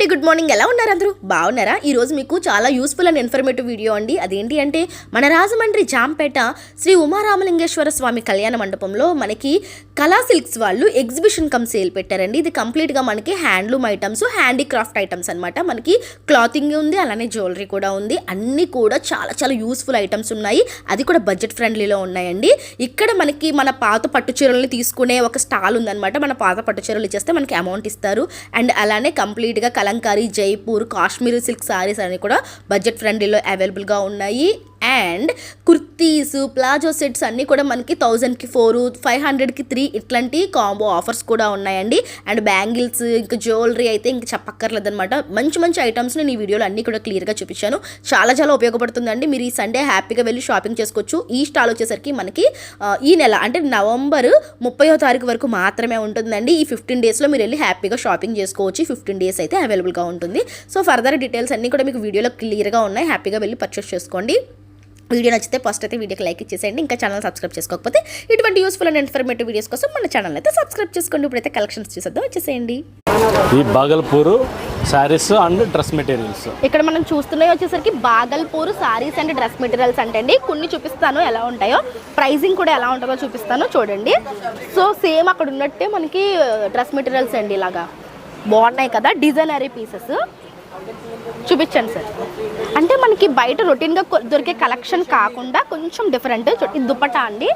అండి, good morning. ఎలా ఉన్నారు అందరూ? బాగున్నారా? ఈరోజు మీకు చాలా యూస్ఫుల్ అండ్ ఇన్ఫర్మేటివ్ వీడియో అండి. అదేంటి అంటే మన రాజమండ్రి జాంపేట శ్రీ ఉమారామలింగేశ్వర స్వామి కళ్యాణ మండపంలో మనకి కళా సిల్క్స్ వాళ్ళు ఎగ్జిబిషన్ కమ్ సేల్ పెట్టారండి. ఇది కంప్లీట్గా మనకి హ్యాండ్లూమ్ ఐటమ్స్, హ్యాండీక్రాఫ్ట్ ఐటమ్స్ అనమాట. మనకి క్లాతింగ్ ఉంది, అలానే జ్యువెలరీ కూడా ఉంది. అన్నీ కూడా చాలా చాలా యూస్ఫుల్ ఐటమ్స్ ఉన్నాయి. అది కూడా బడ్జెట్ ఫ్రెండ్లీలో ఉన్నాయండి. ఇక్కడ మనకి మన పాత పట్టు చీరల్ని తీసుకునే ఒక స్టాల్ ఉందన్నమాట. మన పాత పట్టు చీరలు ఇచ్చేస్తే మనకి అమౌంట్ ఇస్తారు. అండ్ అలానే కంప్లీట్గా కలంకారీ, జైపూర్, కాశ్మీరీ సిల్క్ సారీస్ అని కూడా బడ్జెట్ ఫ్రెండ్లీలో అవైలబుల్గా ఉన్నాయి. అండ్ కుర్తీస్, ప్లాజో సెట్స్ అన్నీ కూడా మనకి 1000కి 4, 500కి 3 ఇట్లాంటి కాంబో ఆఫర్స్ కూడా ఉన్నాయండి. అండ్ బ్యాంగిల్స్, ఇంకా జ్యువెలరీ అయితే ఇంక చెప్పక్కర్లేదనమాట. మంచి మంచి ఐటమ్స్ నేను ఈ వీడియోలో అన్నీ కూడా క్లియర్గా చూపించాను. చాలా చాలా ఉపయోగపడుతుందండి. మీరు ఈ సండే హ్యాపీగా వెళ్ళి షాపింగ్ చేసుకోవచ్చు. ఈ స్టాల్ వచ్చేసరికి మనకి ఈ నెల అంటే నవంబర్ 30వ తారీఖు వరకు మాత్రమే ఉంటుందండి. ఈ 15 డేస్లో మీరు వెళ్ళి హ్యాపీగా షాపింగ్ చేసుకోవచ్చు. 15 డేస్ అయితే అవైలబుల్గా ఉంటుంది. సో ఫర్దర్ డీటెయిల్స్ అన్నీ కూడా మీకు వీడియోలో క్లియర్గా ఉన్నాయి. హ్యాపీగా వెళ్ళి పర్చేస్ చేసుకోండి. వీడియో నచ్చితే ఫస్ట్ అయితే వీడియోకి లైక్ ఇచ్చేసేయండి. ఇంకా ఛానల్ సబ్స్క్రైబ్ చేసుకోకపోతే ఇటువంటి యూస్ఫుల్ అండ్ ఇన్ఫర్మేటివ్ వీడియోస్ కోసం మన ఛానల్ అయితే సబ్స్క్రైబ్ చేసుకోండి. ఇప్పుడైతే కలెక్షన్స్ చూసేద్దాం, వచ్చేసేయండి. ఈ Bhagalpur saris and dress materials ఇక్కడ మనం చూస్తున్నాయి వచ్చేసరికి Bhagalpur saris and dress materials అంటే అండి. కొన్ని చూపిస్తాను ఎలా ఉంటాయో, ప్రైజింగ్ కూడా ఎలా ఉంటుందో చూపిస్తాను చూడండి. సో సేమ్ అక్కడ ఉన్నట్టే మనకి డ్రెస్ మెటీరియల్స్ అండి. ఇలాగా బాగున్నాయి కదా, డిజైనరీ పీసెస్. చూపించండి సార్. అంటే మనకి బయట రొటీన్గా దొరికే కలెక్షన్ కాకుండా కొంచెం డిఫరెంట్. ఇది దుపట్టా అండి.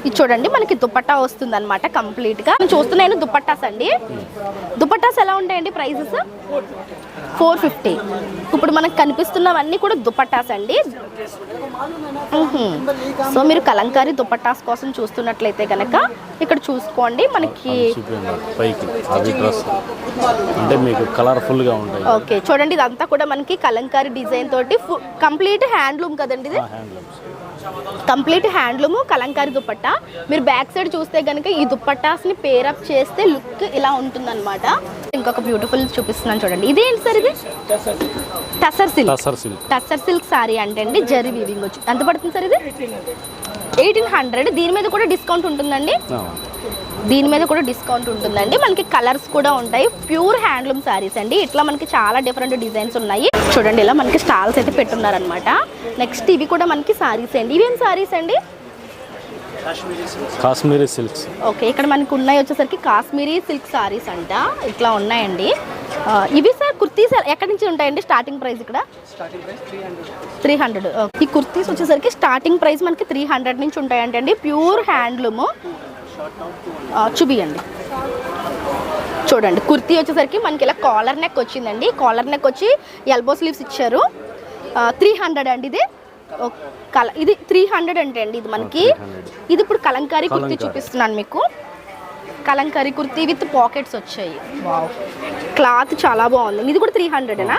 ఇది చూడండి, మనకి దుపట్టా వస్తుంది అనమాట కంప్లీట్గా. నేను చూస్తున్నాను దుపట్టాస్ అండి. దుపట్టాస్ ఎలా ఉంటాయండి ప్రైజెస్? 450. ఇప్పుడు మనకు కనిపిస్తున్నవన్నీ కూడా దుపట్టాస్ అండి. సో మీరు కలంకారీ దుపట్టాస్ కోసం చూస్తున్నట్లయితే కనుక ఇక్కడ చూసుకోండి. మనకి ఓకే చూడండి, ఇదంతా కూడా మనకి కలంకారీ డిజైన్ తోటి కంప్లీట్ హ్యాండ్లూమ్ కదండి. ఇది కంప్లీట్ హ్యాండ్లూమ్ కలంకారీ దుపట్టా. మీరు బ్యాక్ సైడ్ చూస్తే కనుక ఈ దుపట్టాస్ని పేరప్ చేస్తే లుక్ ఇలా ఉంటుందన్నమాట. ఇంకొక బ్యూటిఫుల్ చూపిస్తున్నాను చూడండి. ఇదేంటి సార్? ఇది tussar silk. Tussar silk sorry అంటే అండి జరీ వీవింగ్ వచ్చి ఎంత పడుతుంది సార్? ఇది 1800. దీని మీద కూడా డిస్కౌంట్ ఉంటుందండి. దీని మీద కూడా డిస్కౌంట్ ఉంటుందండి. మనకి కలర్స్ కూడా ఉంటాయి. ప్యూర్ హ్యాండ్లూమ్ శారీస్ అండి. ఇట్లా మనకి చాలా డిఫరెంట్ డిజైన్స్ ఉన్నాయి. చూడండి, ఇలా మనకి స్టాల్స్ అయితే పెట్టున్నారనమాట. నెక్స్ట్ ఇవి కూడా మనకి శారీస్ అండి. ఇవేం శారీస్ అండి? కాశ్మీరీ సిల్క్స్. ఓకే, ఇక్కడ మనకి ఉన్నాయి వచ్చేసరికి కాశ్మీరీ సిల్క్ శారీస్ అంట. ఇట్లా ఉన్నాయండి. ఇవి సార్ కుర్తీస్ ఎక్కడి నుంచి ఉంటాయండి? స్టార్టింగ్ ప్రైస్ ఇక్కడ 300. ఈ కుర్తీస్ వచ్చేసరికి స్టార్టింగ్ ప్రైస్ మనకి 300 నుంచి ఉంటాయంటండి. Pure handloom. చూపియండి. చూడండి, కుర్తీ వచ్చేసరికి మనకి ఇలా కాలర్ నెక్ వచ్చిందండి. కాలర్ నెక్ వచ్చి ఎల్బో స్లీవ్స్ ఇచ్చారు. 300 అండి. ఇది 300 అంటే అండి. ఇది మనకి ఇది ఇప్పుడు కలంకారీ కుర్తీ చూపిస్తున్నాను మీకు. కలంకారీ కుర్తీ విత్ పాకెట్స్ వచ్చాయి. వావ్, క్లాత్ చాలా బాగుంది. ఇది కూడా 300ఏనా?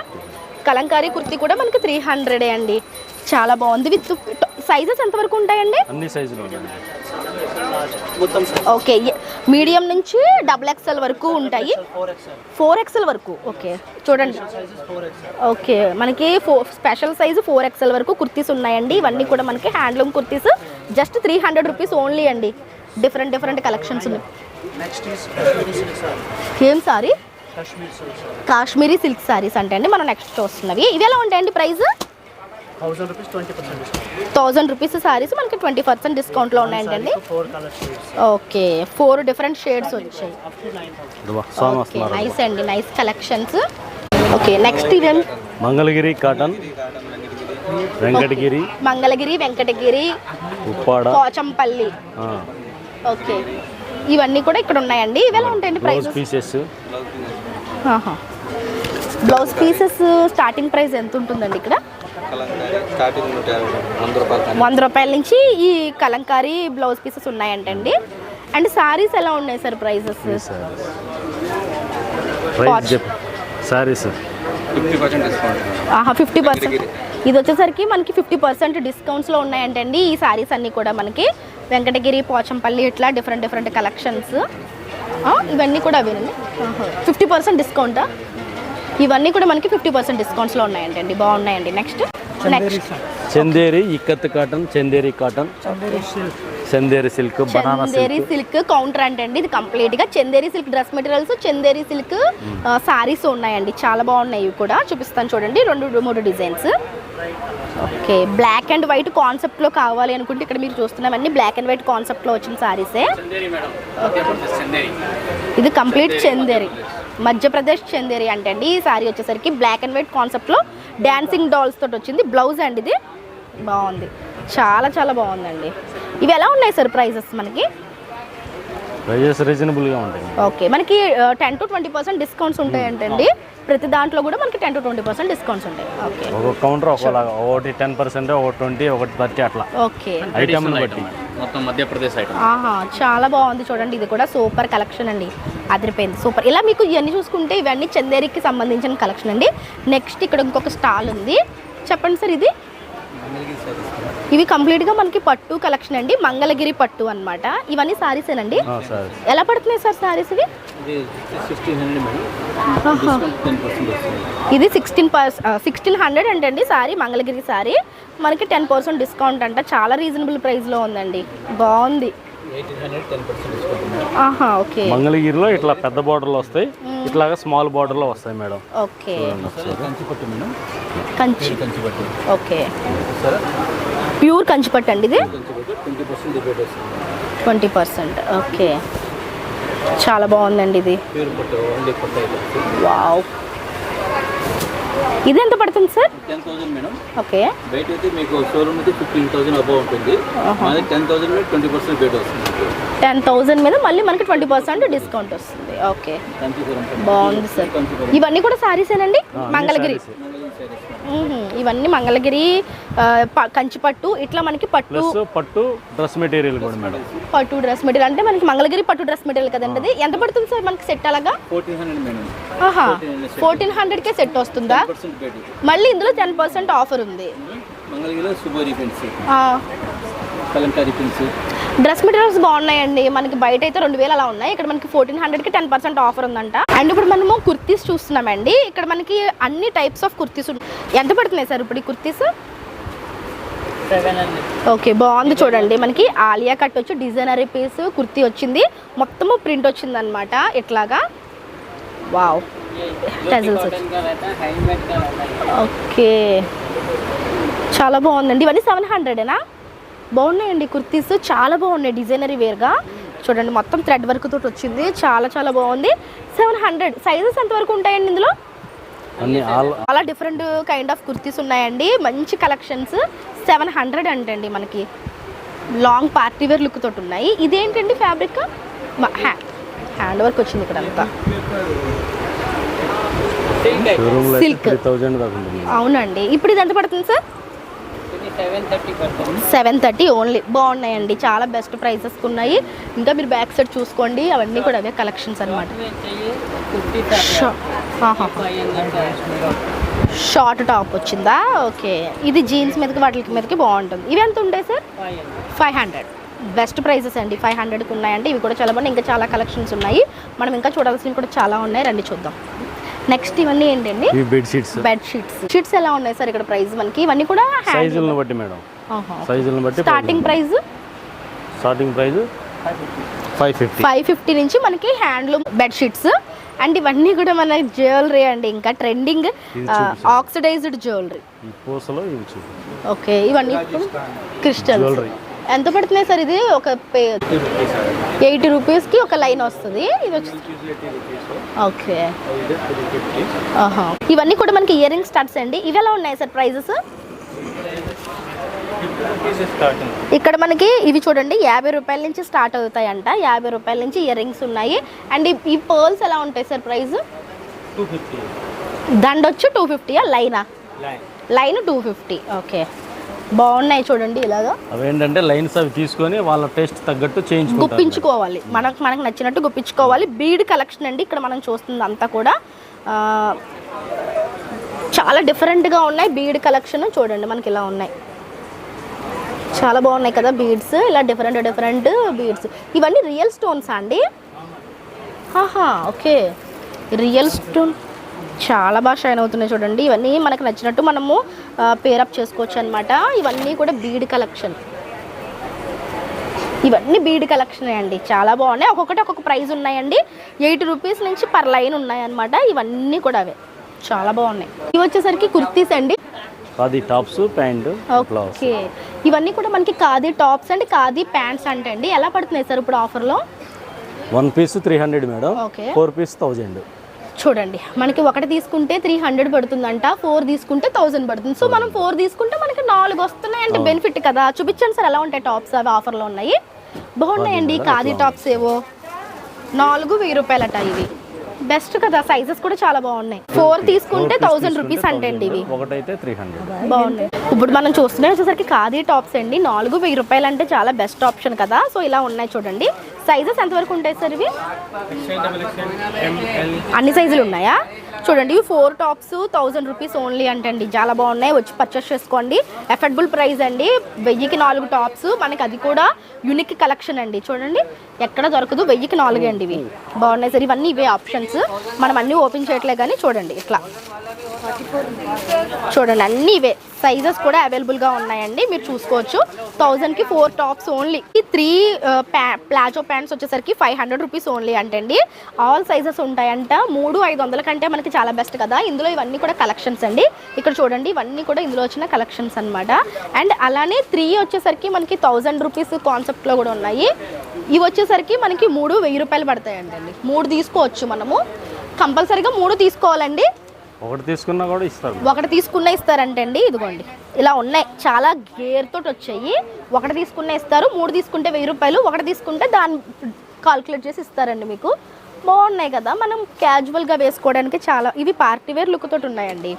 కలంకారీ కుర్తీ కూడా మనకి 300 అండి. చాలా బాగుంది. విత్ సైజెస్ ఎంతవరకు ఉంటాయండి? అన్ని సైజులు ఉంటాయి. ఓకే, మీడియం నుంచి XXL వరకు ఉంటాయి. 4XL వరకు. ఓకే చూడండి. ఓకే, మనకి స్పెషల్ సైజు 4XL వరకు కుర్తీస్ ఉన్నాయండి. ఇవన్నీ కూడా మనకి handloom kurtis. Just 300 rupees only అండి. డిఫరెంట్ డిఫరెంట్ కలెక్షన్స్ ఉన్నాయి. ఏం సారీ? కాశ్మీరీ సిల్క్ సారీస్ అంటే అండి మనం నెక్స్ట్ చూస్తున్నవి. ఇవి ఎలా ఉంటాయండి ప్రైస్? 1000 రూపీస్ సారీస్ మనకి 20% డిస్కౌంట్లో ఉన్నాయండి. ఓకే, 4 డిఫరెంట్ షేడ్స్ వచ్చాయి. ఓకే, నైస్ అండి, నైస్ కలెక్షన్స్. ఓకే, నెక్స్ట్ ఇదేం? మంగళగిరి కాటన్, వెంకటగిరి, మంగళగిరి, వెంకటగిరి, ఉప్పాడ, పోచంపల్లి. ఓకే, ఇవన్నీ కూడా ఇక్కడ ఉన్నాయండి. ఇవి ఎలా ఉంటాయండి price? Blouse pieces starting price ఎంత ఉంటుందండి ఇక్కడ? 100 రూపాయల నుంచి ఈ కలంకారీ బ్లౌజ్ పీసెస్ ఉన్నాయంటండి. అండ్ సారీస్ ఎలా ఉన్నాయి సార్ ప్రైజెస్? 50%. ఇది వచ్చేసరికి మనకి 50% డిస్కౌంట్స్లో ఉన్నాయంటండి. ఈ సారీస్ అన్నీ కూడా మనకి వెంకటగిరి, పోచంపల్లి ఇట్లా డిఫరెంట్ డిఫరెంట్ కలెక్షన్స్. ఇవన్నీ కూడా అవేనండి. 50% డిస్కౌంటా? ఇవన్నీ కూడా మనకి 50% డిస్కౌంట్స్లో ఉన్నాయంటండి. బాగున్నాయండి. Next next Chanderi ikat cotton, Chanderi cotton, Chanderi silk, banana Chanderi silk counter అంటే అండి ఇది కంప్లీట్గా Chanderi silk dress materials, Chanderi silk sarees ఉన్నాయండి. చాలా బాగున్నాయి ఇవి కూడా చూపిస్తాను చూడండి. 2-3 designs. Okay, black and white కాన్సెప్ట్లో కావాలి అనుకుంటే ఇక్కడ మీరు చూస్తున్నామన్నీ బ్లాక్ అండ్ వైట్ కాన్సెప్ట్లో వచ్చిన సారీసే. ఇది కంప్లీట్ చందేరి, మధ్యప్రదేశ్ చందేరి అంటే అండి. ఈ సారీ వచ్చేసరికి బ్లాక్ అండ్ వైట్ కాన్సెప్ట్లో డాన్సింగ్ డాల్స్ తోటి వచ్చింది. బ్లౌజ్ అండి ఇది బాగుంది, చాలా చాలా బాగుందండి. ఇవి ఎలా ఉన్నాయి సార్ ప్రైజెస్ మనకి? ప్రైజెస్ రీజనబుల్గా ఉంటాయి. ఓకే, మనకి 10-20% డిస్కౌంట్స్ ఉంటాయంటండి. ప్రతి దాంట్లో కూడా మనకి 10-20% డిస్కౌంట్స్ ఉంటాయి. ఓకే, ఒక కౌంటర్ ఒకలాగా, ఒకటి 10%, ఒకటి 20, ఒకటి 30 అట్లా. ఓకే, ఐటమ్ బట్టి మొత్తం మధ్యప్రదేశ్ ఐటమ్. చాలా బాగుంది చూడండి. ఇది కూడా సూపర్ కలెక్షన్ అండి, అదిరిపోయింది సూపర్. ఇలా మీకు ఇవన్నీ చూసుకుంటే ఇవన్నీ చందేరికి సంబంధించిన కలెక్షన్ అండి. నెక్స్ట్ ఇక్కడ ఇంకొక స్టాల్ ఉంది, చెప్పండి సార్. ఇది ఇవి కంప్లీట్గా మనకి పట్టు కలెక్షన్ అండి, మంగళగిరి పట్టు అన్నమాట. ఇవన్నీ సారీసేనండి. ఎలా పడుతున్నాయి సార్ సారీస్ ఇవి? ఇది 1600 అంటండి సారీ, మంగళగిరి సారీ. మనకి 10% డిస్కౌంట్ అంట, చాలా రీజనబుల్ ప్రైస్లో ఉందండి, బాగుంది. ఓకే, మంగళగిరిలో ఇట్లా పెద్ద బార్డర్లు వస్తాయి, ఇట్లాగా స్మాల్ బార్డర్లో వస్తాయి మేడం. ఓకే, ఓకే, ప్యూర్ కంచిపట్టు అండి ఇది. 20%. ఓకే, చాలా బాగుందండి ఇది. వావ్, ఇది ఎంత పడుతుంది సార్? 10,000 మేడం. ఓకే, బయట అయితే మీకు షోరూమ్ అయితే 15,000 అబౌవ్ ఉంటుంది. మాది 10,000 మీద 20% బయట వస్తుంది. 10,000 మీద మళ్ళీ మనకి 20% డిస్కౌంట్ వస్తుంది. ఓకే, బాగుంది సార్. ఇవన్నీ కూడా సారీసేనండి, మంగళగిరి. ఇవన్నీ మంగళగిరి కంచిపట్టు, ఇట్లా మనకి పట్టు డ్రెస్ మెటీరియల్ కూడా మేడం. పట్టు డ్రెస్ మెటీరియల్ అంటే మనకి మంగళగిరి పట్టు డ్రెస్ మెటీరియల్ కదండి. అది ఎంత పడుతుంది సార్ మనకి సెట్? అలాగా 1400కే సెట్ వస్తుందా? మళ్ళీ ఇందులో 10% ఆఫర్ ఉంది. డ్రెస్ మెటీరియల్స్ బాగున్నాయండి. మనకి బయట అయితే 2000 అలా ఉన్నాయి, ఇక్కడ మనకి 1400కి 10% ఆఫర్ ఉందంట. అండ్ ఇప్పుడు మనము కుర్తీస్ చూస్తున్నామండి. ఇక్కడ మనకి అన్ని టైప్స్ ఆఫ్ కుర్తీస్ ఎంత పడుతున్నాయి సార్ ఇప్పుడు ఈ కుర్తీస్? 700. ఓకే, బాగుంది చూడండి. మనకి ఆలియా కట్ వచ్చి డిజైనరీ పీస్ కుర్తీ వచ్చింది, మొత్తము ప్రింట్ వచ్చింది అనమాట ఇట్లాగా. వావ్, టెజల్స్ వచ్చి. ఓకే, చాలా బాగుందండి. ఇవన్నీ 700ఏనా? బాగున్నాయండి కుర్తీస్, చాలా బాగున్నాయి డిజైనరీ వేర్గా. చూడండి మొత్తం థ్రెడ్ వర్క్ తోటి వచ్చింది, చాలా చాలా బాగుంది. 700. సైజెస్ ఎంతవరకు ఉంటాయండి ఇందులో? చాలా డిఫరెంట్ కైండ్ ఆఫ్ కుర్తీస్ ఉన్నాయండి, మంచి కలెక్షన్స్. 700 అంటండి. మనకి లాంగ్ పార్టీ వేర్ లుక్ తోటి ఉన్నాయి. ఇదేంటండి ఫ్యాబ్రిక్? హ్యాండ్ వర్క్ వచ్చింది ఇక్కడ అంతా. సిల్క్. అవునండి. ఇప్పుడు ఇది ఎంత పడుతుంది సార్? 730 ఓన్లీ. బాగున్నాయండి, చాలా బెస్ట్ ప్రైసెస్ ఉన్నాయి. ఇంకా మీరు బ్యాక్ సైడ్ చూసుకోండి, అవన్నీ కూడా అవే కలెక్షన్స్ అనమాట. షార్ట్ టాప్ వచ్చిందా? ఓకే, ఇది జీన్స్ మీదకి వాటి మీదకి బాగుంటుంది. ఇవి ఎంత ఉంటాయి సార్? 500. బెస్ట్ ప్రైసెస్ అండి, 500కి ఉన్నాయండి. ఇవి కూడా చాలా బాగున్నాయి. ఇంకా చాలా కలెక్షన్స్ ఉన్నాయి, మనం ఇంకా చూడాల్సినవి కూడా చాలా ఉన్నాయి, రండి చూద్దాం. నెక్స్ట్ ఇవన్నీ ఏంటండి? బెడ్ షీట్స్ ఎలా ఉన్నాయి సార్ ఇక్కడ ప్రైస్ మనకి? ఇవన్నీ కూడా సైజులను బట్టి మేడం, సైజులను బట్టి. స్టార్టింగ్ ప్రైస్ 550 నుంచి మనకి హ్యాండ్లూమ్ బెడ్ షీట్స్. అండ్ ఇవన్నీ కూడా మన జ్యువెలరీ అండి, ఇంకా ట్రెండింగ్ ఆక్సిడైజ్డ్ జ్యువెలరీ. ఓకే, ఇవన్నీ క్రిస్టల్. ఎంత పడుతున్నాయి సార్? ఇది ఒక 80 రూపీస్కి ఒక లైన్ వస్తుంది. ఇది వచ్చి ఓకే. ఇవన్నీ కూడా మనకి ఇయర్ రింగ్ స్టార్ట్స్ అండి. ఇవి ఎలా ఉన్నాయి సార్ ప్రైజెస్? ఇక్కడ మనకి ఇవి చూడండి 50 రూపాయల నుంచి స్టార్ట్ అవుతాయంట. 50 రూపాయల నుంచి ఇయర్ రింగ్స్ ఉన్నాయి. అండ్ ఈ పర్ల్స్ ఎలా ఉంటాయి సార్ ప్రైస్? 250. దండొచ్చు 250. లైన్ 250. ఓకే, బాగున్నాయి చూడండి. ఇలాగా అవేంటంటే లైన్స్ అవి తీసుకొని వాళ్ళ టేస్ట్ తగ్గట్టు గుప్పించుకోవాలి, మనకు నచ్చినట్టు గుప్పించుకోవాలి. బీడ్ కలెక్షన్ అండి ఇక్కడ మనం చూస్తుంది అంతా కూడా. చాలా డిఫరెంట్గా ఉన్నాయి బీడ్ కలెక్షన్. చూడండి మనకి ఇలా ఉన్నాయి, చాలా బాగున్నాయి కదా బీడ్స్. ఇలా డిఫరెంట్ బీడ్స్. ఇవన్నీ రియల్ స్టోన్స్ అండి? ఓకే, రియల్ స్టోన్ చాలా బాగా షైన్ అవుతున్నాయి చూడండి. ఇవన్నీ మనకు నచ్చినట్టు మనము పేరప్ చేసుకోవచ్చు అనమాట. ఇవన్నీ కూడా బీడ్ కలెక్షన్, ఇవన్నీ బీడ్ కలెక్షనే అండి. చాలా బాగున్నాయి. ఒక్కొక్కటి ఒక్కొక్క ప్రైస్ ఉన్నాయండి. 80 రూపీస్ నుంచి పర్ లైన్ ఉన్నాయన్నమాట. ఇవన్నీ కూడా అవే చాలా బాగున్నాయి. ఇవి వచ్చేసరికి కుర్తీస్ అండి, ఖాదీ టాప్స్ ప్యాంట్. ఓకే, ఇవన్నీ కూడా మనకి khadi tops and khadi pants అంటే అండి. ఎలా పడుతున్నాయి సార్ ఇప్పుడు ఆఫర్లో? 1 పీస్ 300 మేడం, ఓకే. 4 పీస్ 1000. చూడండి, మనకి ఒకటి తీసుకుంటే 300 పడుతుందంట, 4 తీసుకుంటే 1000 పడుతుంది. సో మనం 4 తీసుకుంటే మనకి 4 వస్తున్నాయి అంటే బెనిఫిట్ కదా. చూపించండి సార్ ఎలా ఉంటాయి టాప్స్, అవి ఆఫర్లో ఉన్నాయి. బాగున్నాయండి ఖాదీ టాప్స్, ఏవో 4 1000 రూపాయలట. ఇవి బెస్ట్ కదా, సైజెస్ కూడా చాలా బాగున్నాయి. 4 తీసుకుంటే 1000 రూపీస్ అంటే అండి. ఇవి ఒకటైతే 300. బాగున్నాయి. ఇప్పుడు మనం చూస్తున్నాయి వచ్చేసరికి ఖాదీ టాప్స్ అండి. 4 1000 రూపాయలు అంటే చాలా బెస్ట్ ఆప్షన్ కదా. సో ఇలా ఉన్నాయి చూడండి. సైజెస్ ఎంతవరకు ఉంటాయి సార్ ఇవి? అన్ని సైజులు ఉన్నాయా? చూడండి, ఇవి 4 టాప్స్ 1000 రూపీస్ ఓన్లీ అంటండి. చాలా బాగున్నాయి, వచ్చి పర్చేస్ చేసుకోండి. అఫోర్డబుల్ ప్రైస్ అండి. 1000కి 4 టాప్స్ మనకి, అది కూడా యూనిక్ కలెక్షన్ అండి. చూడండి, ఎక్కడ దొరకదు. 1000కి 4 అండి. ఇవి బాగున్నాయి సార్. ఇవన్నీ ఇవే ఆప్షన్స్, మనం అన్నీ ఓపెన్ చేయట్లే కానీ చూడండి ఇట్లా చూడండి, అన్నీ ఇవే. సైజెస్ కూడా అవైలబుల్గా ఉన్నాయండి, మీరు చూసుకోవచ్చు. 1000కి 4 టాప్స్ ఓన్లీ. ఈ 3 ప్లాజో ప్యాంట్స్ వచ్చేసరికి 500 రూపీస్ ఓన్లీ అంటండి. ఆల్ సైజెస్ ఉంటాయంట. 3 500 కంటే మనకి చాలా బెస్ట్ కదా. ఇందులో ఇవన్నీ కూడా కలెక్షన్స్ అండి. ఇక్కడ చూడండి, ఇవన్నీ కూడా ఇందులో వచ్చిన కలెక్షన్స్ అనమాట. అండ్ అలానే 3 వచ్చేసరికి మనకి 1000 రూపీస్ కాన్సెప్ట్లో కూడా ఉన్నాయి. ఇవి వచ్చేసరికి మనకి 3 1000 రూపాయలు పడతాయండి. 3 తీసుకోవచ్చు మనము, కంపల్సరీగా 3 తీసుకోవాలండి. ఒకటి తీసుకున్నా కూడా ఇస్తారు, ఒకటి తీసుకున్నా ఇస్తారంటే అండి. ఇదిగోండి ఇలా ఉన్నాయి, చాలా గేర్ తోటి వచ్చాయి. ఒకటి తీసుకున్నా ఇస్తారు. 3 తీసుకుంటే 1000 రూపాయలు, ఒకటి తీసుకుంటే దాన్ని కాల్కులేట్ చేసి ఇస్తారండి మీకు. బాగున్నాయి కదా, మనం క్యాజువల్గా వేసుకోవడానికి చాలా. ఇవి పార్టీ వేర్ లుక్ తోటి ఉన్నాయండి.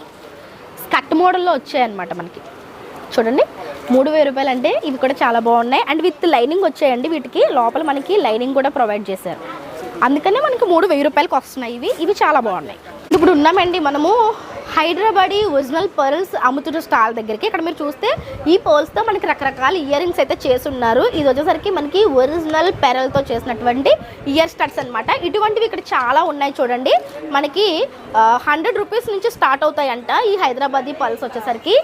స్కర్ట్ మోడల్లో వచ్చాయన్నమాట మనకి. చూడండి, 3000 రూపాయలు అంటే ఇవి కూడా చాలా బాగున్నాయి. అండ్ విత్ లైనింగ్ వచ్చాయండి. వీటికి లోపల మనకి లైనింగ్ కూడా ప్రొవైడ్ చేశారు, అందుకనే మనకి 3 1000 రూపాయలకి వస్తున్నాయి. ఇవి చాలా బాగున్నాయి. ఇప్పుడు ఉన్నామండి మనము హైదరాబాదీ ఒరిజినల్ పర్ల్స్ అమ్ముతున్న స్టాల్ దగ్గరికి. ఇక్కడ మీరు చూస్తే ఈ పర్ల్స్తో మనకి రకరకాల ఇయర్ రింగ్స్ అయితే చేసున్నారు. ఇది వచ్చేసరికి మనకి ఒరిజినల్ పెరల్తో చేసినటువంటి ఇయర్ స్టడ్స్ అనమాట. ఇటువంటివి ఇక్కడ చాలా ఉన్నాయి చూడండి. మనకి 100 రూపీస్ నుంచి స్టార్ట్ అవుతాయంట ఈ హైదరాబాదీ పర్ల్స్ వచ్చేసరికి.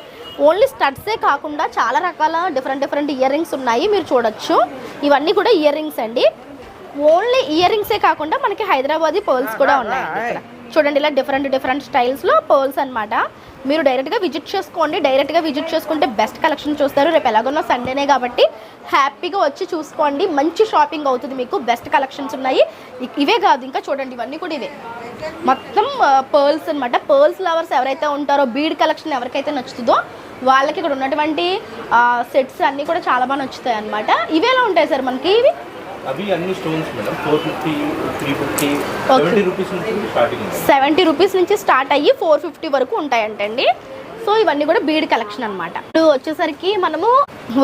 ఓన్లీ స్టడ్సే కాకుండా చాలా రకాల డిఫరెంట్ ఇయర్ రింగ్స్ ఉన్నాయి, మీరు చూడొచ్చు. ఇవన్నీ కూడా ఇయర్ రింగ్స్ అండి. ఓన్లీ ఇయర్ రింగ్సే కాకుండా మనకి హైదరాబాదీ పర్ల్స్ కూడా ఉన్నాయండి ఇక్కడ. చూడండి, ఇలా డిఫరెంట్ స్టైల్స్లో పర్ల్స్ అనమాట. మీరు డైరెక్ట్గా విజిట్ చేసుకోండి. డైరెక్ట్గా విజిట్ చేసుకుంటే బెస్ట్ కలెక్షన్ చూస్తారు. రేపు ఎలాగోనో సండేనే కాబట్టి హ్యాపీగా వచ్చి చూసుకోండి. మంచి షాపింగ్ అవుతుంది మీకు. బెస్ట్ కలెక్షన్స్ ఉన్నాయి. ఇవే కాదు, ఇంకా చూడండి, ఇవన్నీ కూడా ఇవే మొత్తం పర్ల్స్ అనమాట. పర్ల్స్ లవర్స్ ఎవరైతే ఉంటారో, బీడ్ కలెక్షన్ ఎవరికైతే నచ్చుతుందో వాళ్ళకి ఇక్కడ ఉన్నటువంటి సెట్స్ అన్నీ కూడా చాలా బాగా నచ్చుతాయి అనమాట. ఇవేలా ఉంటాయి సార్ మనకి? ఇవి అవి అన్ని స్టోన్స్ మేడం. 450 350 70 రూపీస్ నుంచి స్టార్టింగ్. 70 రూపీస్ నుంచి స్టార్ట్ అయ్యి 450 వరకు ఉంటాయంటండి. సో ఇవన్నీ కూడా బీడ్ కలెక్షన్ అనమాట. ఇప్పుడు వచ్చేసరికి మనము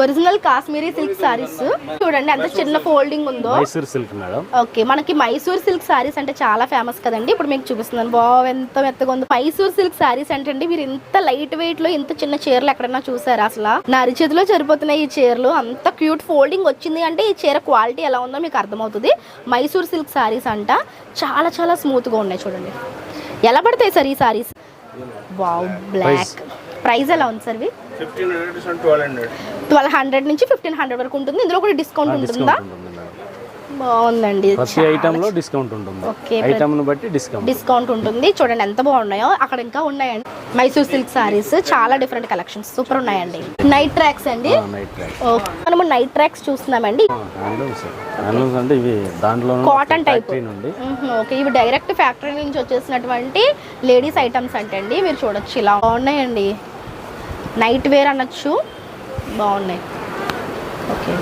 ఒరిజినల్ కాశ్మీరీ సిల్క్ సారీస్ చూడండి, ఎంత చిన్న ఫోల్డింగ్ ఉందో. Mysore silk madam. ఓకే, మనకి మైసూర్ సిల్క్ సారీస్ అంటే చాలా ఫేమస్ కదండి. ఇప్పుడు మీకు చూపిస్తున్నాను, బాగా ఎంత మెత్తగా ఉందో. మైసూర్ సిల్క్ సారీస్ అంటే మీరు ఇంత లైట్ వెయిట్ లో ఇంత చిన్న చీరలు ఎక్కడన్నా చూసారా? అసలు నా అరిచేతిలో సరిపోతున్నాయి ఈ చీరలు. అంత క్యూట్ ఫోల్డింగ్ వచ్చింది అంటే ఈ చీర క్వాలిటీ ఎలా ఉందో మీకు అర్థమవుతుంది. మైసూర్ సిల్క్ సారీస్ అంట చాలా స్మూత్ గా ఉన్నాయి చూడండి. ఎలా పడతాయి సార్ ఈ సారీస్? Wow, black. ప్రైస్ ఎలా ఉంది సార్? 1200 నుంచి 1500 వరకు ఉంటుంది. ఇందులో కూడా డిస్కౌంట్ ఉంటుందా? బాగుందండి, ప్రతి ఐటమ్ లో డిస్కౌంట్ ఉంటుంది. ఓకే, ఐటమ్ ను బట్టి డిస్కౌంట్ ఉంటుంది. చూడండి ఎంత బాగున్నాయో. అక్కడ ఇంకా ఉన్నాయండి మైసూర్ సిల్క్ సారీస్, చాలా డిఫరెంట్ కలెక్షన్స్ సూపర్ ఉన్నాయండి. నైట్ ట్రాక్స్ అండి. మనము నైట్ ట్రాక్స్ చూస్తున్నామండి. అంటే ఇవి దాంట్లో కాటన్ టైప్. ఓకే, ఇవి డైరెక్ట్ ఫ్యాక్టరీ నుంచి వచ్చేసినటువంటి లేడీస్ ఐటమ్స్ అంటండి. మీరు చూడొచ్చు, ఇలా బాగున్నాయండి. నైట్ వేర్ అనొచ్చు, బాగున్నాయి. ఓకే,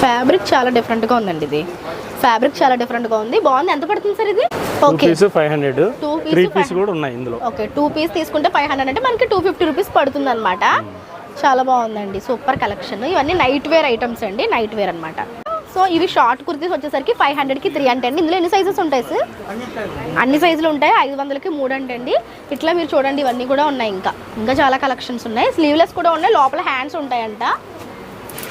ఫ్యాబ్రిక్ చాలా డిఫరెంట్గా ఉందండి. ఇది ఫ్యాబ్రిక్ చాలా డిఫరెంట్గా ఉంది, బాగుంది. ఎంత పడుతుంది సార్ ఇది? ఓకే, 500. 3 పీస్ కూడా ఉన్నాయి ఇందులో. ఓకే, 2 పీస్ తీసుకుంటే 500 అంటే మనకి 250 రూపీస్ పడుతుంది అనమాట. చాలా బాగుందండి, సూపర్ కలెక్షన్. ఇవన్నీ నైట్ వేర్ ఐటమ్స్ అండి, నైట్ వేర్ అనమాట. సో ఇవి షార్ట్ కుర్తీస్ వచ్చేసరికి 500కి 3 అంటే అండి. ఇందులో ఎన్ని సైజెస్ ఉంటాయి సార్? అన్ని సైజులు ఉంటాయి. 500కి 3 అంటే అండి. ఇట్లా మీరు చూడండి, ఇవన్నీ కూడా ఉన్నాయి. ఇంకా చాలా కలెక్షన్స్ ఉన్నాయి. స్లీవ్లెస్ కూడా ఉన్నాయి, లోపల హ్యాండ్స్ ఉంటాయంట.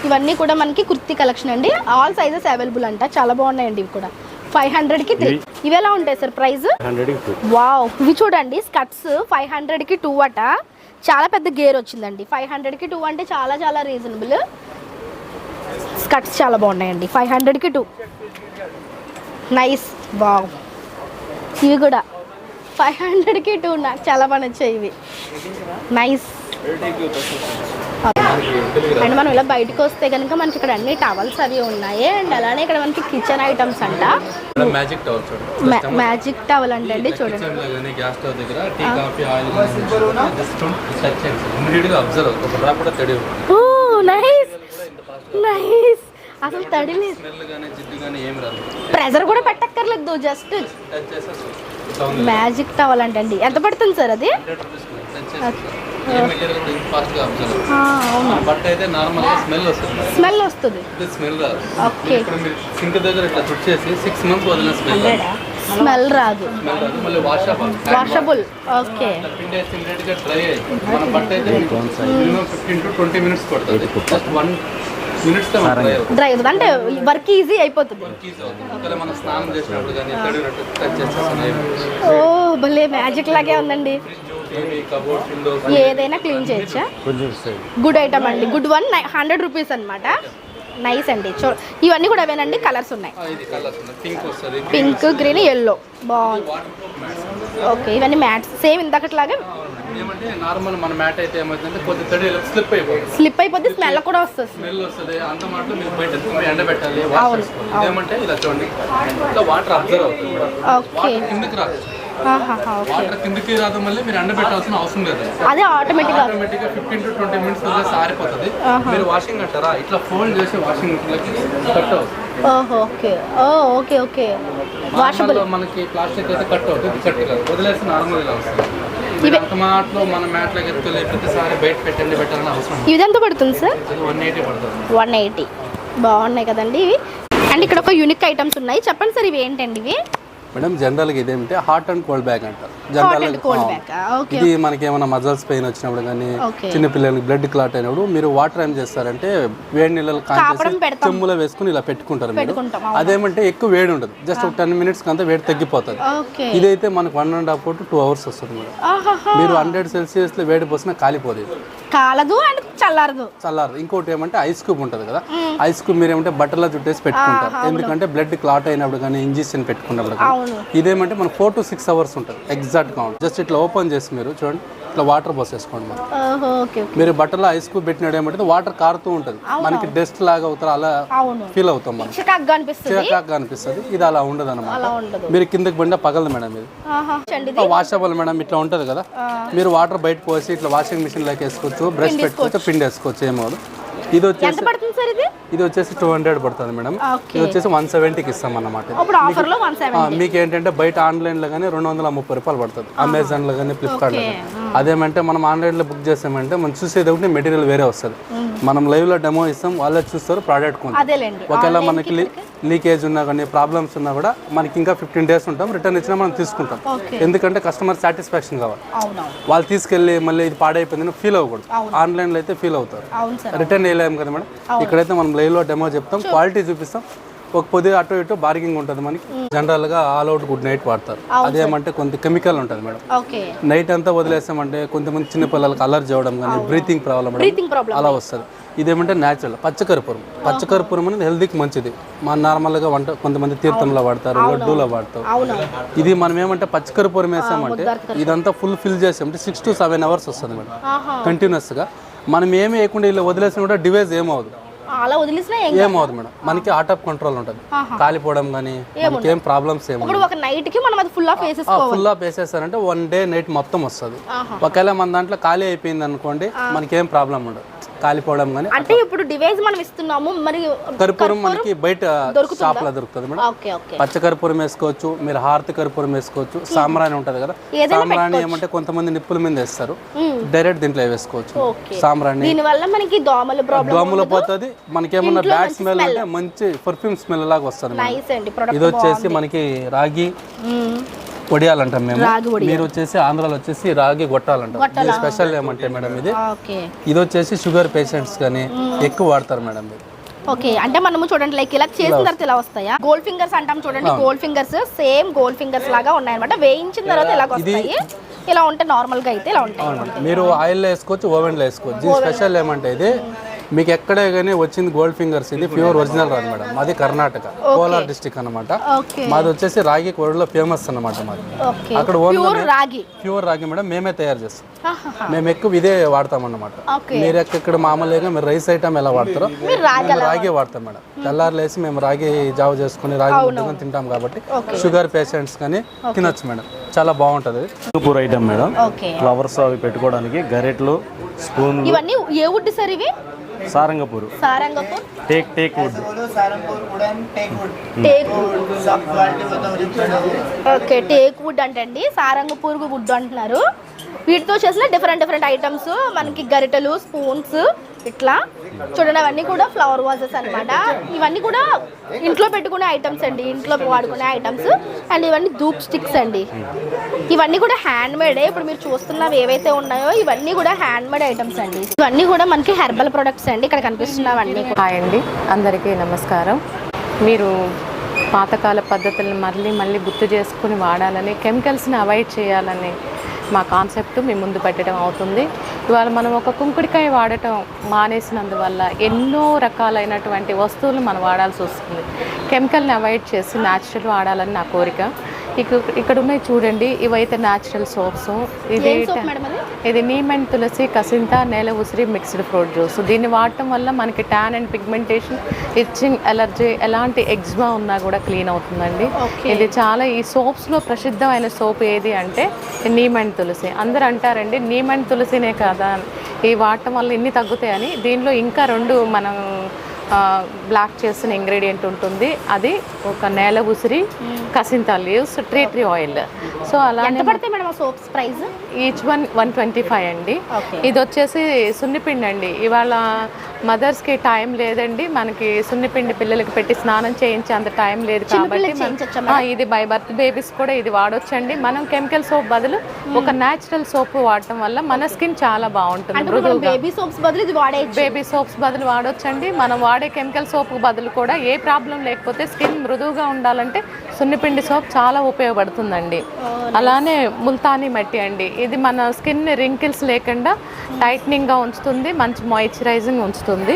ఇవన్నీ కూడా మనకి కుర్తీ కలెక్షన్ అండి. ఆల్ సైజెస్ అవైలబుల్ అంట. చాలా బాగున్నాయండి ఇవి కూడా. 500కి 3. ఇవి ఎలా ఉంటాయి సార్ ప్రైస్? 100కి 2. వావ్, ఇవి చూడండి స్కర్ట్స్ 500కి 2 అట. చాలా పెద్ద గేర్ వచ్చిందండి. 500కి 2 అంటే చాలా చాలా రీజనబుల్. స్కర్ట్స్ చాలా బాగున్నాయండి. 500కి 2 నైస్. వావ్, ఇవి కూడా 500కి 2. నాకు చాలా బాగా నచ్చాయి ఇవి. నైస్. అండ్ మనం ఇలా బయటకు వస్తే కనుక మనకి ఇక్కడ అన్ని టవల్స్ అవి ఉన్నాయి. అండ్ అలానే ఇక్కడ మనకి కిచెన్ ఐటమ్స్ అంట. మ్యాజిక్ టవల్ చూడండి. మ్యాజిక్ టవల్ అంటే అండి చూడండి. గ్యాస్ స్టవ్ దగ్గర టీ కాఫీ ఆయిల్ ఇమీడియట్ గా అబ్జర్వ్ అవుతుంది. ఒక డ్రాప్ కూడా తడి. ఓ నైస్ నైస్. అసలు తడి లేదు, స్మెల్ గానీ జిడ్డు గానీ ఏం రాదు. ప్రెజర్ కూడా పెట్టక్కర్లేదు, జస్ట్ టచ్ చేసేసి మ్యాజిక్ టవల్ అంటే అండి. ఎంత పడుతుంది సార్ అది? 100 రూపీస్. టచ్ చేసేసి ఏ మెటీరియల్ కూడా ఫాస్ట్ గా అబ్జర్వ్. అవును, బట్ అయితే నార్మల్ గా స్మెల్ వస్తుంది. స్మెల్ వస్తుంది. ఇది స్మెల్ రాదు. ఓకే, ఇప్పుడు మీరు సింక్ దగ్గర ఇట్లా తుడి చేసి 6 months వదిలిన స్మెల్ రాదు. స్మెల్ రాదు. స్మెల్ రాదు. మళ్ళీ వాషబుల్. ఓకే, పిండి వేసి ఇమీడియట్ గా డ్రై అయ్యి మన బట్ట అయితే మినిమం 15 to 20 minutes పడుతుంది. జస్ట్ 1 minute తో డ్రై అవుతుంది. డ్రై అవుతుంది అంటే వర్క్ ఈజీ అయిపోతుంది. ఈజీ అవుతుంది. ఒకవేళ మనం స్నానం చేసినప్పుడు కానీ తడినట్టు టచ్ చేసేస్తాం. ఓ భలే మ్యాజిక్ లాగే ఉందండి. టీవీ కబోర్డ్స్ విండోస్ ఏదైనా క్లీన్ చేయొచ్చా? కొంచెం ఇస్తాయి. గుడ్ ఐటమ్ అండి. గుడ్ వన్ 100 రూపీస్ అనమాట. నైస్ అండి. ఇవన్నీ కూడా అవేనండి. కలర్స్ ఉన్నాయి. ఇది కలర్స్ ఉన్నాయి. పింక్ వస్తుంది, పింక్, గ్రీన్, ఎల్లో. బాగుంది. ఓకే, ఇవన్నీ మ్యాట్స్ సేమ్ ఇంతకట్లాగే. ఏమంటే నార్మల్ మన మ్యాట్ అయితే ఏమవుతుందంటే కొద్ది తడి స్లిప్ అయిపోతుంది. స్లిప్ అయిపోతే స్మెల్ కూడా వస్తుంది. స్మెల్ వస్తుంది. అంత మాటలో మీరు బయట ఎండబెట్టాలి. ఏమంటే ఇలా చూడండి, ఇట్లా వాటర్ అబ్జర్వ్ అవుతుంది. ఓకే, కిందకి రాదు. ఓకే, వాటర్ కిందకి రాదు. మళ్ళీ మీరు ఎండబెట్టాల్సిన అవసరం లేదు. అదే ఆటోమేటిక్ గా 15 to 20 minutes వదిలేసి ఆరిపోతుంది. మీరు వాషింగ్ అంటారా, ఇట్లా ఫోల్డ్ చేసి వాషింగ్ మిషన్లకి కట్ అవుతుంది. ఓహో, ఓకే. ఓ ఓకే ఓకే. వాషబుల్. మనకి ప్లాస్టిక్ అయితే కట్ అవుతుంది. కట్ కాదు, వదిలేసి నార్మల్ ఇలా వస్తుంది. ఇది అంత మాటలో మన మ్యాట్లోకి ఎత్తుకెళ్ళి ప్రతిసారి బయట పెట్టండి పెట్టాలని అవసరం. ఇది ఎంత పడుతుంది సార్? ఇది 180 పడుతుంది. 180. బాగున్నాయి కదండి ఇవి. అండ్ ఇక్కడ ఒక యూనిక్ ఐటమ్స్ ఉన్నాయి. చెప్పండి సార్, ఇవి ఏంటండి ఇవి? మేడం జనరల్గా ఇదేంటే హాట్ అండ్ కోల్డ్ బ్యాగ్ అంటారు. ఓకే, ఇది మనకి ఏమైనా మజల్స్ పెయిన్ వచ్చినప్పుడు కానీ చిన్న పిల్లలకి బ్లడ్ క్లాట్ అయినప్పుడు మీరు వాటర్ ఏం చేస్తారంటే వేడి నీళ్ళలో కాంచేసి చెమ్ములో వేసుకుని ఇలా పెట్టుకుంటారు మీరు. అదేమంటే ఎక్కువ వేడి ఉండదు, జస్ట్ ఒక 10 minutes అంతా వేడి తగ్గిపోతుంది. ఇదైతే మనకు 1.5 to 2 hours వస్తుంది మేడం. మీరు 100 Celsius లో వేడి పోసినా కాలిపోదు, కాలదు అండ్ చల్లారదు. ఇంకోటి ఏమంటే ఐస్ క్యూబ్ ఉంటుంది కదా, ఐస్ క్యూబ్ మీరు ఏమంటే బట్టలో చుట్టేసి పెట్టుకుంటారు. ఎందుకంటే బ్లడ్ క్లాట్ అయినప్పుడు కానీ ఇంజెక్షన్ పెట్టుకున్నప్పుడు కానీ. ఇదేమంటే మనకు 4 to 6 hours ఉంటుంది ఎగ్జాక్ట్ కౌంట్. జస్ట్ ఇట్లా ఓపెన్ చేసి మీరు చూడండి, ఇట్లా వాటర్ పోసేసుకోండి. మీరు బట్టలో ఐస్ క్యూబ్ పెట్టినాడు ఏమంటే వాటర్ కారుతూ ఉంటుంది, మనకి డస్ట్ లాగా అవుతారు, అలా ఫీల్ అవుతాం మనం, చికాక్గా అనిపిస్తుంది. ఇది అలా ఉండదు అనమాట. మీరు కిందకి బండి పగలదు మేడం. ఇది వాషబుల్ మేడం. ఇట్లా ఉంటుంది కదా, మీరు వాటర్ బయట పోసి ఇట్లా వాషింగ్ మిషన్ లోకి వేసుకోవచ్చు, బ్రష్ పెట్టుకోవచ్చు, పిండి వేసుకోవచ్చు, ఏమవుదు. ఇది వచ్చేసి 200 పడుతుంది మేడం. ఇది వచ్చేసి 170కి ఇస్తాం అన్నమాట. మీకు ఏంటంటే బయట ఆన్లైన్ లో కానీ 230 రూపాయలు పడుతుంది, అమెజాన్ లో కానీ ఫ్లిప్కార్ట్ లో. అదేమంటే మనం ఆన్లైన్ లో బుక్ చేసామంటే మనం చూసేది ఒకటి, మెటీరియల్ వేరే వస్తుంది. మనం లైవ్ లో డెమో ఇస్తాం, వాళ్ళే చూస్తారు ప్రోడక్ట్ కొంచెం. ఒకవేళ మనకి లీకేజ్ ఉన్నా కానీ ప్రాబ్లమ్స్ ఉన్నా కూడా మనకి ఇంకా 15 days ఉంటాం, రిటర్న్ ఇచ్చినా మనం తీసుకుంటాం. ఎందుకంటే కస్టమర్ సాటిస్ఫాక్షన్ కావాలి. వాళ్ళు తీసుకెళ్ళి మళ్ళీ ఇది పాడైపోయిందని ఫీల్ అవ్వకూడదు. ఆన్లైన్ లో అయితే ఫీల్ అవుతారు, రిటర్న్ వేయలేము కదా మేడం. ఇక్కడైతే మనం లైవ్ లో డెమో చెప్తాం, క్వాలిటీ చూపిస్తాం. ఒక పొద్దు అటు ఇటు బార్గింగ్ ఉంటుంది మనకి. జనరల్ గా ఆల్ అవుట్ గుడ్ నైట్ వాడతారు. అదేమంటే కొంత కెమికల్ ఉంటుంది మేడం. నైట్ అంతా వదిలేసామంటే కొంతమంది చిన్న పిల్లలకి అలర్జీ అవ్వడం కానీ బ్రీతింగ్ ప్రాబ్లం అలా వస్తుంది. ఇదేమంటే న్యాచురల్ పచ్చకర్పూరం అనేది హెల్తీకి మంచిది. మన నార్మల్గా కొంతమంది తీర్థంలో వాడతారు, లడ్డూలో వాడతారు. ఇది మనం ఏమంటే పచ్చకర్పూరం వేసామంటే ఇదంతా ఫిల్ చేసామంటే 6 to 7 hours వస్తుంది మేడం కంటిన్యూస్గా. మనం ఏమి వేయకుండా ఇలా వదిలేసినా కూడా డివైస్ ఏమవుదు, ఏమవుతుంది మేడం. మనకి ఆట్ ఆఫ్ కంట్రోల్ ఉంటుంది, కాలిపోవడం కానీ ఏం ప్రాబ్లమ్స్ ఫుల్ ఆఫ్ వేసేస్తారంటే 1 day night మొత్తం వస్తుంది. ఒకవేళ మన దాంట్లో ఖాళీ అయిపోయింది అనుకోండి, మనకి ఏం ప్రాబ్లం ఉండదు, కాలిపోవడం కానీ. అంటే ఇప్పుడు డివైస్ మనం ఇస్తున్నాము, మరి కర్పూరం మనకి బయట షాప్ లో దొరుకుతుంది మేడం. పచ్చ కర్పూరం వేసుకోవచ్చు, మీరు హారతి కర్పూరం వేసుకోవచ్చు, సాంబ్రాణి ఉంటది కదా, సాంబ్రాణి ఏమంటే కొంతమంది నిప్పుల మీద వేస్తారు, డైరెక్ట్ దీంట్లో వేసుకోవచ్చు సాంబ్రాణి. దోమలు పోతుంది, మనకి ఏమన్నా బ్యాడ్ స్మెల్ అంటే మంచి పర్ఫ్యూమ్ స్మెల్ లాగా వస్తుంది. ఇది వచ్చేసి మనకి రాగి వడియాలంటాం మేము, మీరు వచ్చేసి ఆంధ్రాలో వచ్చేసి రాగి గొట్టాలంటాం. ఇది స్పెషల్ ఏమంటే మేడం ఇది వచ్చేసి షుగర్ పేషెంట్స్ కానీ ఎక్కువ వాడతారు మేడం. ఓకే, అంటే మనము చూడండి లైక్ ఇలా చేసిన తర్వాత ఇలా వస్తాయా? గోల్డ్ ఫింగర్స్ అంటాం చూడండి, gold fingers same gold fingers లాగా ఉన్నాయన్నమాట. వేయించిన తర్వాత ఇలా వస్తాయి. ఇలా ఉంటే నార్మల్గా అయితే ఇలా ఉంటాయి. మీరు ఆయిల్లో వేసుకోవచ్చు, ఓవెన్లో వేసుకోవచ్చు. దీని స్పెషల్ ఏమంటే ఇది మీకు ఎక్కడే కానీ వచ్చింది గోల్డ్ ఫింగర్స్. ఇది ప్యూర్ ఒరిజినల్ రాదు మేడం, మాది కర్ణాటక కోలార్ డిస్ట్రిక్ట్ అనమాట. మాది వచ్చేసి రాగి వరల్డ్లో ఫేమస్ అనమాట. మాది అక్కడ ప్యూర్ రాగి మేడం, మేమే తయారు చేస్తాం. మేము ఎక్కువ ఇదే వాడతాం అన్నమాట. మీరు ఎక్కడ మామూలుగా మీరు రైస్ ఐటమ్ ఎలా వాడతారో రాగి వాడతాం మేడం. తెల్లారులు వేసి మేము రాగి జావ చేసుకుని రాగి ముద్దగా తింటాం కాబట్టి షుగర్ పేషెంట్స్ కానీ తినొచ్చు మేడం, చాలా బాగుంటుంది. పూర్ ఐటమ్ మేడం, ఫ్లవర్స్ అవి పెట్టుకోవడానికి గరెట్లు, స్పూన్లు. ఇవన్నీ ఏ వుడ్ సార్ ఇవి? Sarangpur. Teak wood. Okay, teak wood అంటండి, సారంగపూర్ వుడ్ అంటున్నారు. వీటితో చేసిన డిఫరెంట్ ఐటమ్స్ మనకి గరిటెలు, స్పూన్స్ ఇట్లా చూడండి. అవన్నీ కూడా ఫ్లవర్ వాజెస్ అనమాట. ఇవన్నీ కూడా ఇంట్లో పెట్టుకునే ఐటమ్స్ అండి, ఇంట్లో వాడుకునే ఐటమ్స్. అండ్ ఇవన్నీ ధూప్ స్టిక్స్ అండి. ఇవన్నీ కూడా హ్యాండ్ మేడే. ఇప్పుడు మీరు చూస్తున్నవి ఏవైతే ఉన్నాయో ఇవన్నీ కూడా హ్యాండ్ మేడ్ ఐటమ్స్ అండి. ఇవన్నీ కూడా మనకి హెర్బల్ ప్రొడక్ట్స్ అండి. ఇక్కడ కనిపిస్తున్నవన్నీ. హాయ్ అండి, అందరికీ నమస్కారం. మీరు పాతకాల పద్ధతులను మళ్ళీ గుర్తు చేసుకుని వాడాలని, కెమికల్స్ని అవాయిడ్ చేయాలని మా కాన్సెప్ట్ మీ ముందు పెట్టడం అవుతుంది. ఇవాళ మనం ఒక కుంకుడికాయ వాడటం మానేసినందువల్ల ఎన్నో రకాలైనటువంటి వస్తువులు మనం వాడాల్సి వస్తుంది. కెమికల్ని అవాయిడ్ చేసి న్యాచురల్ వాడాలని నా కోరిక. ఇక్కడ ఉన్నాయి చూడండి, ఇవైతే న్యాచురల్ సోప్స్. ఇది నీమ్ అండ్ తులసి, కసింతా, నేల ఉసిరి మిక్స్డ్ ఫ్రూట్ జ్యూస్. దీన్ని వాడటం వల్ల మనకి tan and pigmentation, itching, allergy, ఎలాంటి ఎగ్జిమా ఉన్నా కూడా క్లీన్ అవుతుందండి. ఇది చాలా, ఈ సోప్స్లో ప్రసిద్ధమైన సోప్ ఏది అంటే నీమ్ అండ్ తులసి. అందరూ అంటారండి నీమ్ అండ్ తులసినే కాదా ఈ వాడటం వల్ల ఇన్ని తగ్గుతాయని. దీనిలో ఇంకా 2 మనం బ్లాక్ చేసిన ఇంగ్రీడియంట్ ఉంటుంది. అది ఒక నేల ఉసిరి, కసింతా లీవ్స్, ట్రీ ఆయిల్. సో అలానే సోప్స్ ప్రైస్ ఈచ్ 125 అండి. ఇది వచ్చేసి సున్నిపిండి అండి. ఇవాళ మదర్స్కి టైం లేదండి, మనకి సున్నిపిండి పిల్లలకి పెట్టి స్నానం చేయించే అంత టైం లేదు కాబట్టి ఇది బై బర్త్ బేబీస్ కూడా ఇది వాడొచ్చండి. మనం కెమికల్ సోప్ బదులు ఒక న్యాచురల్ సోప్ వాడటం వల్ల మన స్కిన్ చాలా బాగుంటుంది. బేబీ సోప్స్ బదులు వాడొచ్చండి. మనం వాడే కెమికల్ సోప్ బదులు కూడా ఏ ప్రాబ్లం లేకపోతే స్కిన్ మృదువుగా ఉండాలంటే సున్నిపిండి సోప్ చాలా ఉపయోగపడుతుందండి. అలానే ముల్తానీ మట్టి అండి, ఇది మన స్కిన్ రింకిల్స్ లేకుండా టైట్నింగ్గా ఉంచుతుంది, మంచి మాయిశ్చరైజింగ్ ఉంచుతుంది.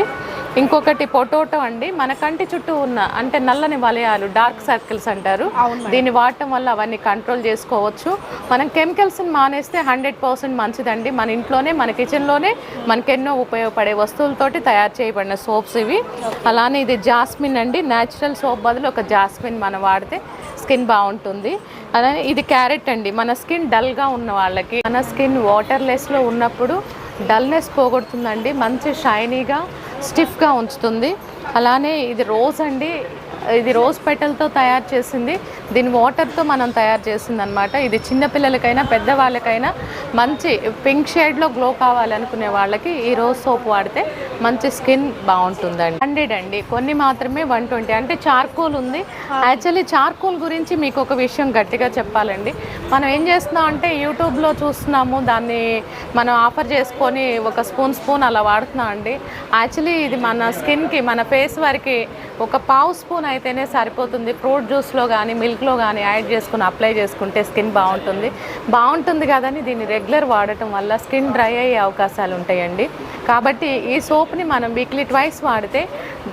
ఇంకొకటి పొటాటో అండి, మన కంటి చుట్టూ ఉన్న అంటే నల్లని వలయాలు, డార్క్ సర్కిల్స్ అంటారు, దీన్ని వాడటం వల్ల అవన్నీ కంట్రోల్ చేసుకోవచ్చు. మనం కెమికల్స్ని మానేస్తే 100% మంచిదండి. మన ఇంట్లోనే, మన కిచెన్లోనే మనకెన్నో ఉపయోగపడే వస్తువులతోటి తయారు చేయబడిన సోప్స్ ఇవి. అలానే ఇది జాస్మిన్ అండి, న్యాచురల్ సోప్ బదులు ఒక జాస్మిన్ మనం వాడితే స్కిన్ బాగుంటుంది. అలానే ఇది క్యారెట్ అండి, మన స్కిన్ డల్గా ఉన్న వాళ్ళకి, మన స్కిన్ వాటర్లెస్లో ఉన్నప్పుడు డల్నెస్ పోగొడుతుందండి, మంచి షైనీగా స్టిఫ్గా ఉంచుతుంది. అలానే ఇది రోజ్ అండి, ఇది రోజ్ పెటల్తో తయారు చేసింది, దీని వాటర్తో మనం తయారు చేసింది అనమాట. ఇది చిన్నపిల్లలకైనా పెద్దవాళ్ళకైనా మంచి పింక్ షేడ్లో గ్లో కావాలనుకునే వాళ్ళకి ఈ రోజ్ సోప్ వాడితే మంచి స్కిన్ బాగుంటుందండి. 100 అండి, కొన్ని మాత్రమే 120. అంటే చార్కోల్ ఉంది. యాక్చువల్లీ చార్కోల్ గురించి మీకు ఒక విషయం గట్టిగా చెప్పాలండి. మనం ఏం చేస్తున్నాం అంటే యూట్యూబ్లో చూస్తున్నాము, దాన్ని మనం ఆఫర్ చేసుకొని ఒక స్పూన్ అలా వాడుతున్నాం అండి. యాక్చువల్లీ ఇది మన స్కిన్కి, మన ఫేస్ వరకు ఒక పావు స్పూన్ అయితేనే సరిపోతుంది. ఫ్రూట్ జ్యూస్లో కానీ మిల్క్లో కానీ యాడ్ చేసుకుని అప్లై చేసుకుంటే స్కిన్ బాగుంటుంది కదని దీన్ని రెగ్యులర్ వాడటం వల్ల స్కిన్ డ్రై అయ్యే అవకాశాలు ఉంటాయండి. కాబట్టి ఈ సోప్ని మనం వీక్లీ 2 వాడితే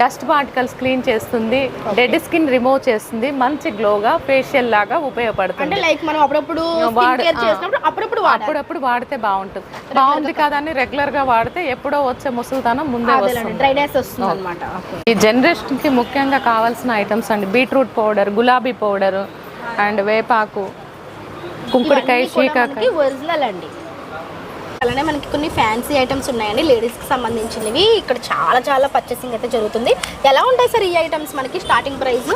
డస్ట్ పార్టికల్స్ క్లీన్ చేస్తుంది, డెడ్ స్కిన్ రిమూవ్ చేస్తుంది, మంచి గ్లోగా ఫేషియల్ లాగా ఉపయోగపడుతుంది. అప్పుడప్పుడు వాడితే బాగుంది కదా అని రెగ్యులర్గా వాడితే ఎప్పుడో వచ్చే ముసలితనం ముందే వస్తుంది. ఈ జనరేషన్కి ముఖ్యంగా కావాల్సిన ఐటమ్స్ అండి, బీట్రూట్ పౌడర్, గులాబీ పౌడర్ అండ్ వేపాకు, కుంకుడికాయ, శీకాకాయ ఒరిజినల్ అండి. అలానే మనకి కొన్ని ఫ్యాన్సీ ఐటమ్స్ ఉన్నాయండి, లేడీస్కి సంబంధించినవి. ఇక్కడ చాలా పర్చేసింగ్ అయితే జరుగుతుంది. ఎలా ఉంటాయి సార్ ఈ ఐటమ్స్? మనకి స్టార్టింగ్ ప్రైస్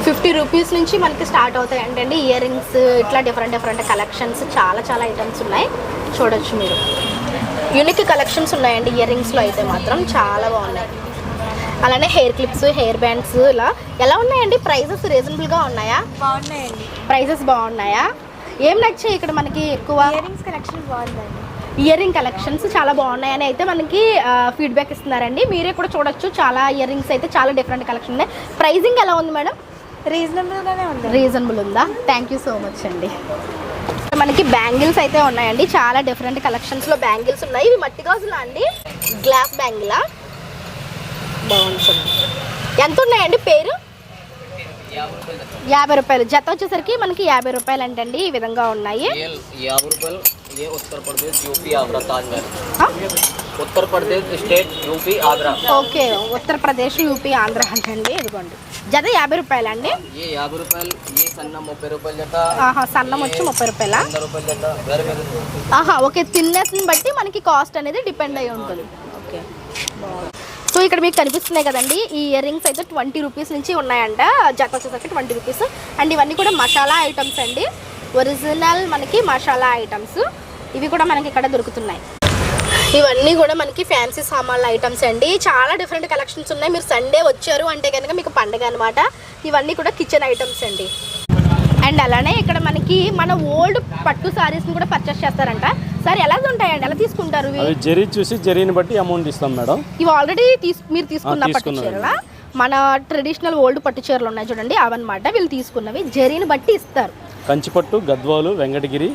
50 రూపీస్ నుంచి మనకి స్టార్ట్ అవుతాయి అంటండి. ఇయర్ రింగ్స్, ఇట్లా డిఫరెంట్ కలెక్షన్స్, చాలా ఐటమ్స్ ఉన్నాయి, చూడొచ్చు మీరు. యూనిక్ కలెక్షన్స్ ఉన్నాయండి ఇయర్ రింగ్స్లో అయితే మాత్రం చాలా బాగున్నాయి. అలానే హెయిర్ క్లిప్స్, హెయిర్ బ్యాండ్స్, ఇలా ఎలా ఉన్నాయండి? ప్రైజెస్ రీజనబుల్గా ఉన్నాయా? బాగున్నాయండి. ప్రైజెస్ బాగున్నాయా? ఏం నచ్చాయి ఇక్కడ మనకి ఎక్కువ? ఇయర్ రింగ్స్ కలెక్షన్ బాగుందండి. ఇయర్ రింగ్ కలెక్షన్స్ చాలా బాగున్నాయని అయితే మనకి ఫీడ్బ్యాక్ ఇస్తున్నారండి. మీరే కూడా చూడొచ్చు, చాలా ఇయర్ రింగ్స్ అయితే చాలా డిఫరెంట్ కలెక్షన్ ఉన్నాయి. ప్రైజింగ్ ఎలా ఉంది మేడం? రీజనబుల్గానే ఉంది. రీజనబుల్ ఉందా? థ్యాంక్ యూ సో మచ్ అండి. మనకి బ్యాంగిల్స్ అయితే ఉన్నాయండి, చాలా డిఫరెంట్ కలెక్షన్స్లో బ్యాంగిల్స్ ఉన్నాయి. ఇవి మట్టి గాజులా అండి? గ్లాస్ బ్యాంగిలా? బాగుంటుంది. ఎంత ఉన్నాయండి పేరు? 50 రూపాయలు జత వచ్చేసరికి మనకి 50 రూపాయలు అంటండి. ఈ విధంగా ఉన్నాయి. 50 రూపాయలు. ये Uttar Pradesh UP Agra Taj. Uttar Pradesh state UP Agra. Okay, Uttar Pradesh UP Andhra అంటండి. ఇదిగోండి జత 50 రూపాయలు అండి. ये 50 రూపాయలు. ये సన్నం 30 రూపాయలు జత. ఆహా, సన్నం వచ్చి 30 రూపాయల. 100 రూపాయలు జత. వేరే వేరే. ఆహా, ఓకే, తిన్నెస్ని బట్టి మనకి కాస్ట్ అనేది డిపెండ్ అయి ఉంటుంది. ఓకే, సో ఇక్కడ మీకు కనిపిస్తున్నాయి కదండి, ఈ ఇయర్ రింగ్స్ అయితే 20 రూపీస్ నుంచి ఉన్నాయంట. జత వచ్చేసరికి 20 రూపీస్. అండ్ ఇవన్నీ కూడా మసాలా ఐటమ్స్ అండి, ఒరిజినల్ మనకి మసాలా ఐటమ్స్. ఇవి కూడా మనకి ఇక్కడ దొరుకుతున్నాయి. ఇవన్నీ కూడా మనకి ఫ్యాన్సీ సామాన్ల ఐటమ్స్ అండి. చాలా డిఫరెంట్ కలెక్షన్స్ ఉన్నాయి. మీరు సండే వచ్చారు అంటే కనుక మీకు పండుగ అనమాట. ఇవన్నీ కూడా కిచెన్ ఐటమ్స్ అండి. అండ్ అలానే ఇక్కడ మనకి మన ఓల్డ్ పట్టు సారీస్ని కూడా పర్చేస్ చేస్తారంట. సార్ ఎలా ఉంటాయండి, ఎలా తీసుకుంటారు? అవి జరీ చూసి జరీని బట్టి అమౌంట్ ఇస్తాం మేడం. ఇవి ఆల్రెడీ మీరు తీసుకున్న పట్టు చీరల, మన ట్రెడిషనల్ ఓల్డ్ పట్టు చీరలు ఉన్నాయి చూడండి, అవన్నమాట. వీళ్ళు తీసుకున్నవి జరీని బట్టి ఇస్తారు. కంచిపట్టు, గద్వాలు, వెంకటగిరి.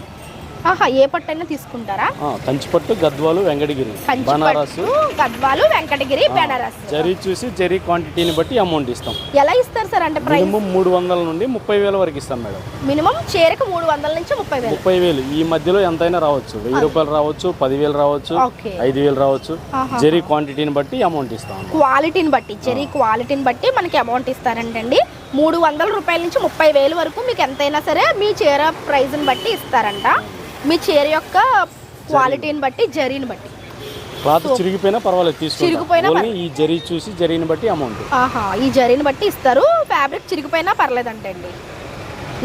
ఆహా, ఏ పట్టు అయినా తీసుకుంటారా? కంచిపట్టు, గద్వాలు, వెంకటగిరి, బనారస్, గద్వాలు, వెంకటగిరి, బనారస్. జరీ చూసి జరీ క్వాంటిటీని బట్టి అమౌంట్ ఇస్తాం. ఎలా ఇస్తారు సార్? అంటే ప్రైస్ మినిమం 300 నుండి 30,000 వరకు ఇస్తాం మేడం. మినిమం చీరకు 300 నుంచి 30,000. 30,000 ఈ మధ్యలో ఎంతైనా రావచ్చు. 1000 రూపాయలు రావచ్చు, 10,000 రావచ్చు, ఓకే, 5,000 రావచ్చు. జరీ క్వాంటిటీని బట్టి అమౌంట్ ఇస్తాం. క్వాలిటీని బట్టి, జరీ క్వాలిటీని బట్టి మనకి అమౌంట్ ఇస్తారంటండి. 300 రూపాయల నుంచి 30,000 వరకు మీకు ఎంతైనా సరే మీ చీర ప్రైజ్ని బట్టి ఇస్తారంట. మీ చీర యొక్క క్వాలిటీని బట్టి, జరీని బట్టి. క్లాత్ చిరిగిపోయినా పర్వాలేదు, చిరిగిపోయినా తీసుకుంటాం. ఈ జరీ చూసి జరీని బట్టి అమౌంట్. ఆహా, ఈ జరీని బట్టి ఇస్తారు. ఫ్యాబ్రిక్ చిరిగిపోయినా పర్లేదంటండి.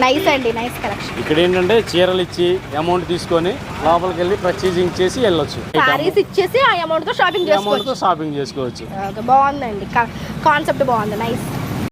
నైస్ అండి, నైస్ కలెక్షన్. ఇక్కడ ఏంటంటే చీరలు ఇచ్చి అమౌంట్ తీసుకొని లోపలికి వెళ్ళి పర్చేసింగ్ చేసి వెళ్ళొచ్చు. సారీస్ ఇచ్చేసి ఆ అమౌంట్తో షాపింగ్ చేసుకోవచ్చు. షాపింగ్ చేసుకోవచ్చు. బాగుందండి, కాన్సెప్ట్ బాగుంది, నైస్.